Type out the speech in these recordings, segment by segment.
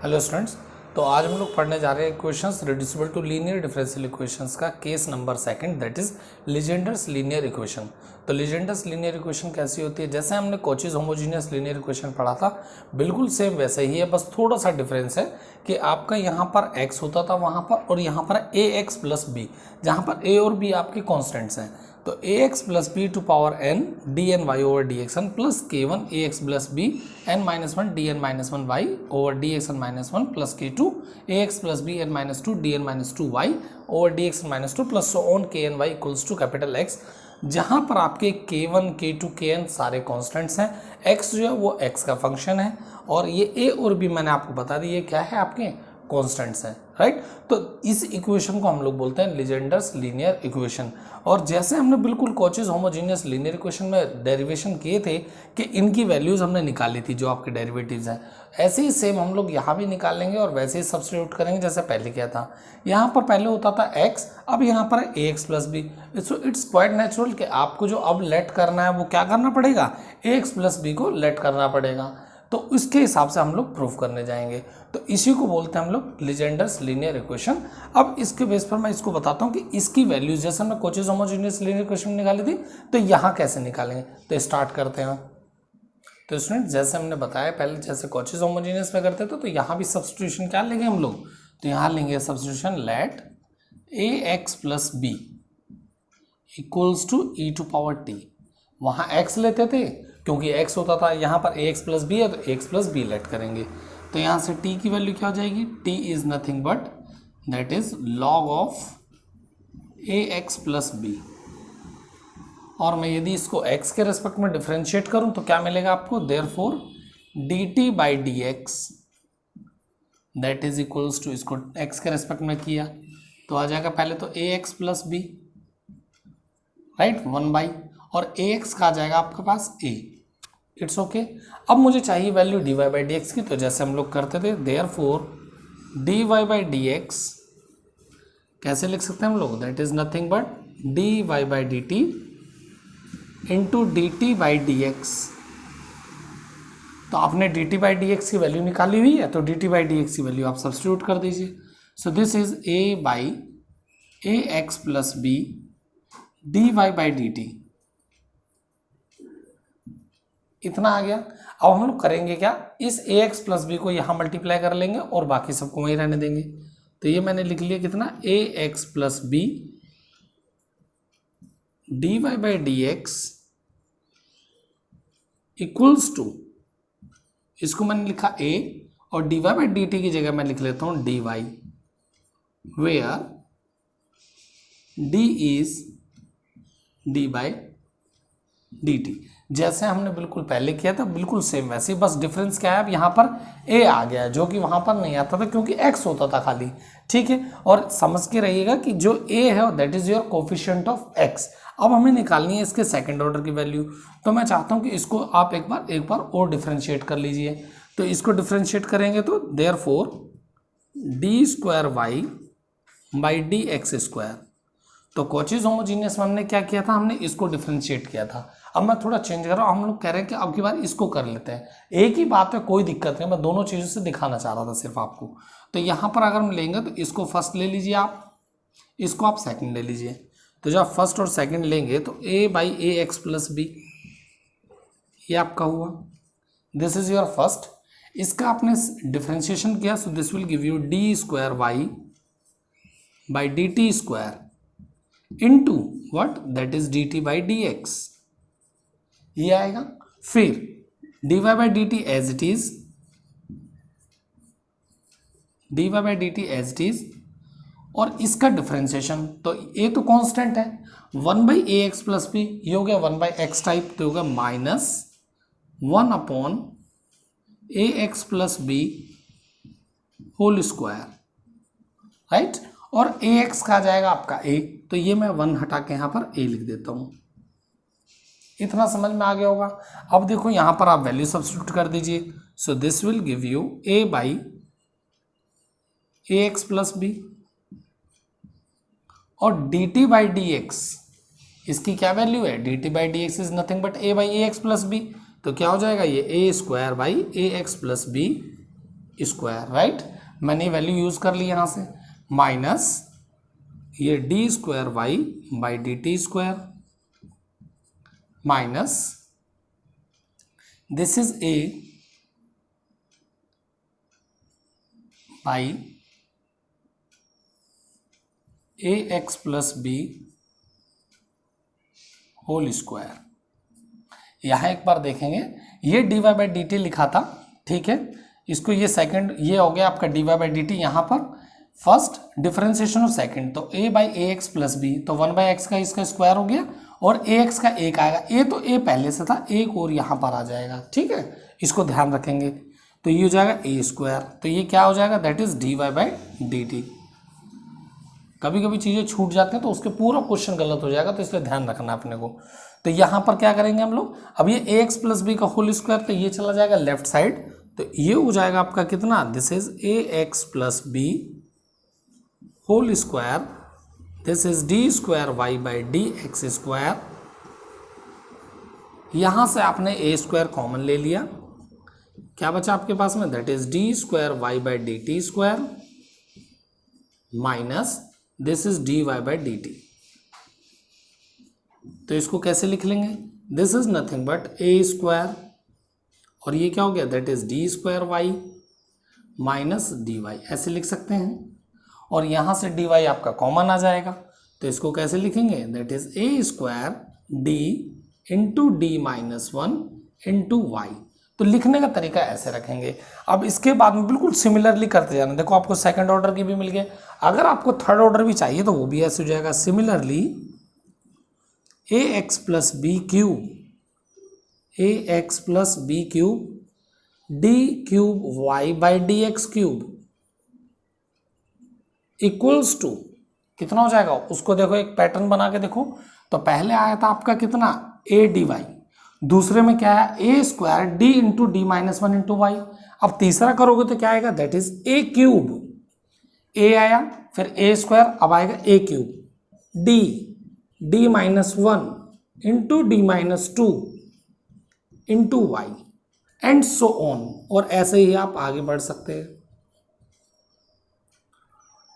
Hello students, तो आज हम लोग पढ़ने जा रहे हैं equations reducible to linear differential equations का case number second, that is Legendre's linear equation. तो लीजेंडर्स लीनियर इक्वेशन कैसी होती है? जैसे हमने कॉचीज होमोजीनियस लीनियर इक्वेशन पढ़ा था, बिल्कुल सेम वैसे ही है, बस थोड़ा सा डिफरेंस है कि आपका यहाँ पर x होता था वहाँ पर, और यहाँ पर ax प्लस बी, जहाँ पर a और b आपके कॉन्स्टेंट्स हैं। तो ax plus B to power n dn y over dxn plus k1 ax plus B n minus one dn minus one y over dxn minus one plus k2 ax plus B n minus two dn minus two y over dxn minus two plus so on kn y equals to capital X, जहाँ पर आपके k1 k2 kn सारे constants हैं, x जो है वो x का function है, और ये a और b मैंने आपको बता दी ये क्या है, आपके कॉन्स्टेंट्स हैं, राइट। तो इस इक्वेशन को हम लोग बोलते हैं लीजेंडर्स लीनियर इक्वेशन। और जैसे हमने बिल्कुल कॉचीज होमोजीनियस लीनियर इक्वेशन में डेरिवेशन किए थे कि इनकी वैल्यूज हमने निकाली थी जो आपके डेरिवेटिव्स हैं, ऐसे ही सेम हम लोग यहाँ भी निकाल लेंगे और वैसे ही सब्स्टिट्यूट करेंगे जैसे पहले किया था। यहाँ पर पहले होता था x, अब यहाँ पर है ax plus B. So it's quite natural कि आपको जो अब लेट करना है वो क्या करना पड़ेगा, ax प्लस बी को लेट करना पड़ेगा। तो इसके हिसाब से हम लोग प्रूफ करने जाएंगे, तो इसी को बोलते हैं हम लोग लीजेंडर्स लीनियर इक्वेशन। अब इसके बेस पर मैं इसको बताता हूँ कि इसकी वैल्यूज जैसे हमने कॉचीज होमोजीनियस लीनियर इक्वेशन निकाली थी, तो यहाँ कैसे निकालेंगे। तो स्टार्ट करते हैं। तो स्टूडेंट जैसे हमने बताया पहले, जैसे कॉचीज होमोजीनियस में करते थे, तो यहाँ भी सब्स्टिट्यूशन क्या लेंगे हम लोग, तो यहाँ लेंगे substitution let ax plus B equals to e to power T. वहाँ x लेते थे क्योंकि x होता था, यहाँ पर ax प्लस बी है तो ax प्लस बी लेट करेंगे। तो यहाँ से t की वैल्यू क्या हो जाएगी, t is nothing but that is log of ax plus B. और मैं यदि इसको x के रेस्पेक्ट में डिफरेंशिएट करूँ तो क्या मिलेगा आपको, therefore dt by D X that is equals to, इसको x के रेस्पेक्ट में किया तो आ जाएगा पहले तो ax plus B, right, 1 by, और ax का आ जाएगा आपके पास a। It's okay. अब मुझे चाहिए value dy by D x की, तो जैसे हम लोग करते थे therefore dy by D x कैसे लिख सकते हैं हम लोग, that is nothing but dy by D T into dt by D X. तो आपने dt बाई डी एक्स की वैल्यू निकाली हुई है, तो dt बाई डी एक्स की वैल्यू आप सब्स्टिट्यूट कर दीजिए। So this is a by A x plus B dy by D T, इतना आ गया। अब हम लोग करेंगे क्या, इस ax प्लस बी को यहाँ मल्टीप्लाई कर लेंगे और बाकी सबको वहीं रहने देंगे। तो ये मैंने लिख लिया कितना, ax plus B dy by D X equals to, इसको मैंने लिखा a और dy बाई डी टी की जगह मैं लिख लेता हूँ dy, where d is d by D T. जैसे हमने बिल्कुल पहले किया था बिल्कुल सेम वैसे, बस डिफरेंस क्या है, अब यहाँ पर a आ गया है जो कि वहाँ पर नहीं आता था क्योंकि x होता था खाली, ठीक है। और समझ के रहिएगा कि जो a है that is your coefficient of x। अब हमें निकालनी है इसके सेकंड ऑर्डर की वैल्यू, तो मैं चाहता हूँ कि इसको आप एक बार और डिफ्रेंशिएट कर लीजिए। तो इसको डिफ्रेंशिएट करेंगे तो therefore D square Y by D X square. तो कॉचीज होमोजीनियस में हमने क्या किया था, हमने इसको डिफरेंशिएट किया था। अब मैं थोड़ा चेंज कर रहा हूँ, हम लोग कह रहे हैं कि अब की बार इसको कर लेते हैं। एक ही बात है, कोई दिक्कत नहीं, मैं दोनों चीज़ों से दिखाना चाह रहा था सिर्फ आपको। तो यहाँ पर अगर हम लेंगे तो इसको फर्स्ट ले लीजिए आप, इसको आप सेकंड ले लीजिए। तो जब आप फर्स्ट और सेकंड लेंगे तो a by A x plus B ये आपका हुआ, दिस इज योर फर्स्ट। इसका आपने डिफ्रेंशिएशन किया, so this will give you D square Y by D T square into what, that is D T by D X, ये आएगा। फिर dy by D T as it is, dy by D T as it is, और इसका differentiation, तो a तो constant है, 1 by A x plus B, ये हो गया 1 बाई एक्स टाइप, तो होगा minus 1 upon A x plus B whole square, right. और ax का आ जाएगा आपका a, तो ये मैं 1 हटा के यहाँ पर a लिख देता हूँ। इतना समझ में आ गया होगा। अब देखो यहाँ पर आप वैल्यू सब्स्टिट्यूट कर दीजिए, so this will give you a by A x plus B, और dt बाई डी एक्स, इसकी क्या वैल्यू है, dt by D X is nothing but a by A x plus B. तो क्या हो जाएगा, ये a square by A x plus B square, right. मैंने वैल्यू यूज कर ली यहां से, माइनस ये D square Y by D T square minus this is A by A x plus B whole square. यहां एक बार देखेंगे, ये D Y by D T लिखा था, ठीक है, इसको ये सेकंड, ये हो गया आपका d Y by D t, यहां पर फर्स्ट डिफरेंशिएशन और सेकंड, तो a by A x plus B, तो 1 बाई एक्स का इसका स्क्वायर हो गया और ए एक्स का एक आएगा, ए तो ए पहले से था, एक और यहां पर आ जाएगा, ठीक है, इसको ध्यान रखेंगे। तो ये हो जाएगा ए स्क्वायर, तो ये क्या हो जाएगा, that is D Y by D T. कभी कभी चीज़ें छूट जाती हैं तो उसके पूरा क्वेश्चन गलत हो जाएगा, तो इसलिए ध्यान रखना अपने को। तो यहाँ पर क्या करेंगे हम लोग, अब ये ए एक्स प्लस बी का होल स्क्वायर, तो ये चला जाएगा लेफ्ट साइड, तो ये हो जाएगा आपका कितना, this is A x plus B whole square, this is D square Y by D X square. यहाँ से आपने ए स्क्वायर कॉमन ले लिया, क्या बचा आपके पास में, that is D square Y by D T square minus this is D Y by D T. तो इसको कैसे लिख लेंगे, this is nothing but A square, और ये क्या हो गया, that is D square Y minus D Y, ऐसे लिख सकते हैं। और यहां से डी वाई आपका कॉमन आ जाएगा, तो इसको कैसे लिखेंगे, that is A square D into D minus 1 into Y. तो लिखने का तरीका ऐसे रखेंगे। अब इसके बाद में बिल्कुल सिमिलरली करते जाना, देखो आपको सेकंड ऑर्डर की भी मिल गए, अगर आपको थर्ड ऑर्डर भी चाहिए तो वो भी ऐसे हो जाएगा, similarly A x plus B cube, A x plus B cube D cube Y by D X cube equals to कितना हो जाएगा, उसको देखो एक पैटर्न बना के देखो। तो पहले आया था आपका कितना, ए डी वाई, दूसरे में क्या है, a square D into D minus 1 into y. अब तीसरा करोगे तो क्या आएगा, that is a cube, a आया फिर ए स्क्वायर, अब आएगा a cube D D minus 1 into D minus 2 into y and so on, और ऐसे ही आप आगे बढ़ सकते हैं।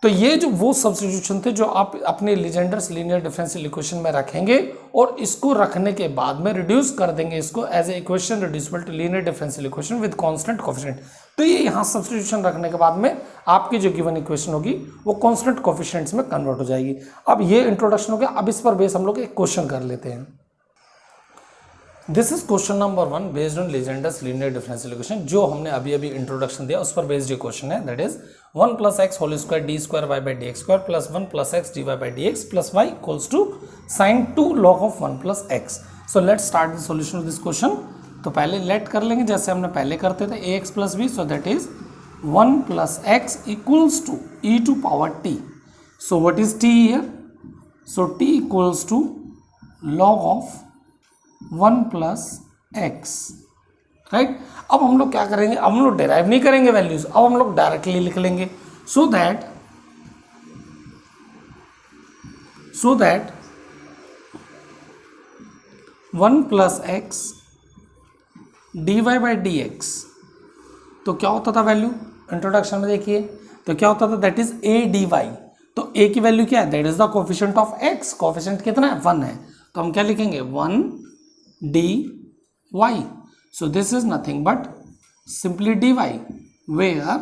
तो ये जो वो सब्स्टिट्यूशन थे जो आप अपने लीजेंडर्स लीनियर डिफरेंशियल इक्वेशन में रखेंगे, और इसको रखने के बाद में रिड्यूस कर देंगे इसको as a equation reducible to linear differential equation with constant coefficient. तो ये यहाँ सब्स्टिट्यूशन रखने के बाद में आपकी जो गिवन इक्वेशन होगी वो कांस्टेंट कोफिशिएंट्स में कन्वर्ट हो जाएगी। अब ये इंट्रोडक्शन हो गया, अब इस पर बेस हम लोग एक क्वेश्चन कर लेते हैं। This is question number 1 based on Legendre's linear differential equation, जो हमने अभी अभी इंट्रोडक्शन दिया उस पर बेस्ड ये क्वेश्चन है, that is 1 plus X whole square D square Y by D X square plus 1 plus X D Y by D X plus Y equals to sine 2 log of 1 plus X. So let's start the solution of this question. तो पहले late कर लेंगे जैसे हमने पहले करते थे, a x plus B, so that is 1 plus x equals to e to power t. So what is t here, so t equals to log of 1 plus x, right. अब हम लोग क्या करेंगे, अब हम लोग डेराइव नहीं करेंगे वैल्यूज, अब हम लोग डायरेक्टली लिख लेंगे, so that 1 plus X D Y by D X, तो क्या होता था वैल्यू, इंट्रोडक्शन में देखिए तो क्या होता था, that is A D Y. तो ए की वैल्यू क्या है, that is the coefficient of X, coefficient कितना है, 1 है, तो हम क्या लिखेंगे, 1 D Y. So this is nothing but simply dy, where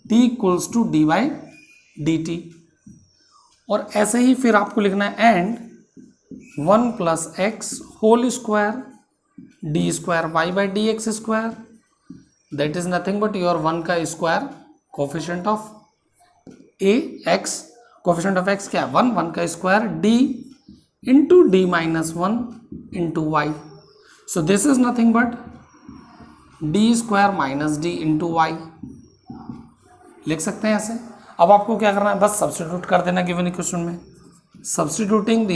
t equals to dy dt। और ऐसे ही फिर आपको लिखना है and 1 plus X whole square D square Y by D X square, that is nothing but your 1 का square, coefficient of A X, coefficient of X क्या है 1 का square D into D minus 1 into Y. So this is nothing but d square minus D into Y, लिख सकते हैं ऐसे। अब आपको क्या करना है, बस सब्स्टिट्यूट कर देना गिवन इक्वेशन में, substituting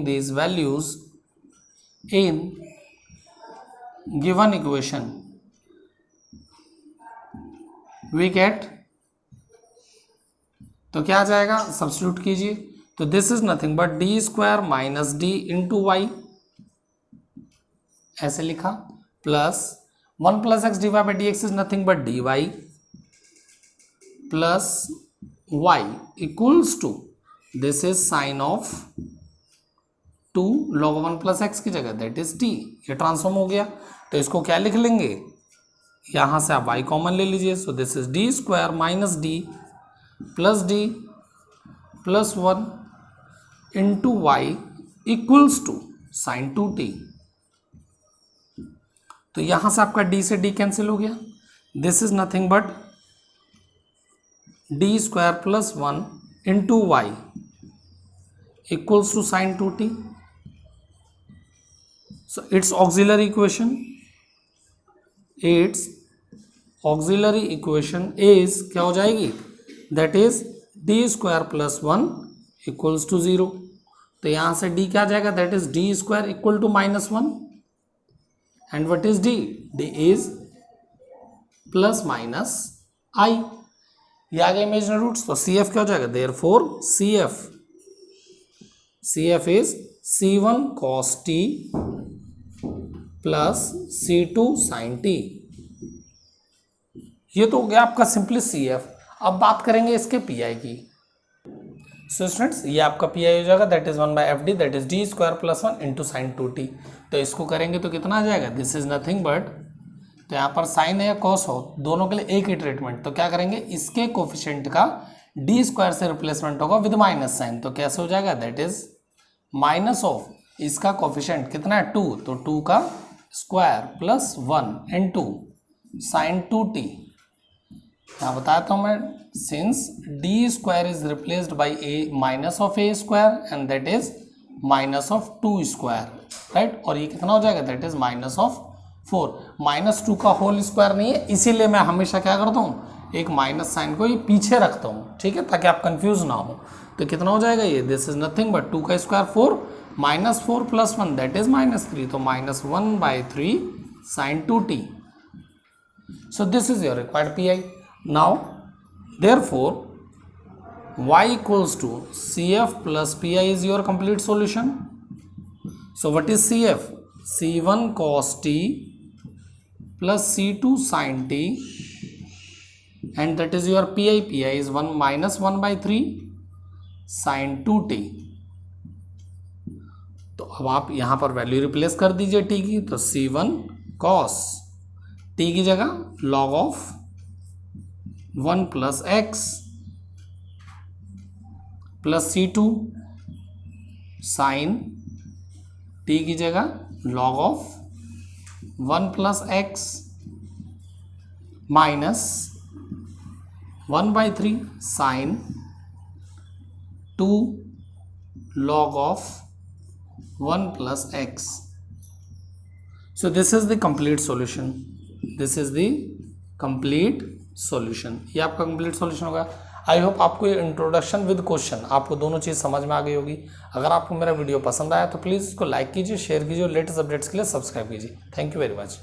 these values in given equation we get, तो क्या आ जाएगा, सब्स्टिट्यूट कीजिए, तो this is nothing but D square minus D into Y, ऐसे लिखा, plus 1 plus X D Y by D X is nothing but D Y plus Y equals to this is sine of 2 log 1 plus X की जगह that is T. ये transform हो गया तो इसको क्या लिख लेंगे, यहां से आप y कॉमन ले लीजिए। So this is D square minus D plus D plus 1 into Y equals to sine 2t। तो यहां से आपका d से d कैंसिल हो गया। This is nothing but D square plus 1 into Y equals to sine 2t। So its auxiliary equation is क्या हो जाएगी, that is d square plus 1 equals to 0। तो यहां से d क्या आ जाएगा, that is d square equal to minus 1 and what is d, d is plus minus i। ये आ गए इमेजिनरी रूट्स। तो CF क्या हो जाएगा, therefore CF is C1 cos t plus C2 sin t। ये तो हो गया आपका सिंपली CF। अब बात करेंगे इसके PI की। सो स्टूडेंट्स ये आपका PI हो जाएगा that is 1 by F D that is D square plus 1 into sine 2t। तो इसको करेंगे तो कितना आ जाएगा, दिस इज नथिंग बट, तो यहाँ पर साइन है या कॉस हो दोनों के लिए एक ही ट्रीटमेंट। तो क्या करेंगे, इसके कोफिशिएंट का डी स्क्वायर से रिप्लेसमेंट होगा विद माइनस साइन। तो कैसे हो जाएगा, दैट इज माइनस ऑफ इसका कोफिशिएंट कितना है 2, तो 2 का square plus 1 into sine 2t। यहाँ बताता हूँ मैं, since D square is replaced by A minus of A square and that is minus of 2 square, right. और ये कितना हो जाएगा, that is minus of 4। Minus 2 का होल स्क्वायर नहीं है, इसीलिए मैं हमेशा क्या करता हूँ, एक माइनस साइन को ये पीछे रखता हूँ, ठीक है, ताकि आप कंफ्यूज ना हो। तो कितना हो जाएगा ये, दिस इज नथिंग बट 2 का square 4 minus 4 plus 1 that is minus 3। तो minus 1 by 3 sine 2t। So this is your required PI। Now therefore y equals to CF plus PI is your complete solution. So what is CF, C1 cos t plus C2 sin t and that is your PI is 1 minus 1 by 3 sin 2t। तो अब आप यहां पर value replace कर दीजिए t की। तो C1 cos t की जगह log of 1 plus x plus C2 sin t की जगह log of 1 plus x minus 1 by 3 sin 2 log of 1 plus x। So this is the complete solution. This is the complete solution। ये आपका complete solution होगा। I hope आपको ये introduction with question आपको दोनों चीज़ समझ में आ गई होगी। अगर आपको मेरा वीडियो पसंद आया तो प्लीज़ इसको लाइक कीजिए, शेयर कीजिए और लेटेस्ट अपडेट्स के लिए सब्सक्राइब कीजिए। Thank you very much.